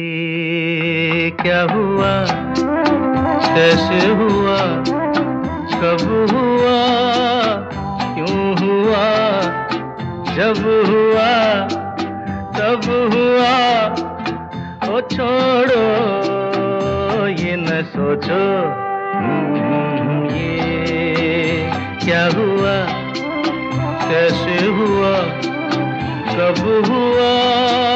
ये क्या हुआ, कैसे हुआ, कब हुआ, क्यों हुआ, जब हुआ तब हुआ। ओ छोड़ो ये न सोचो, ये क्या हुआ, कैसे हुआ, कब हुआ।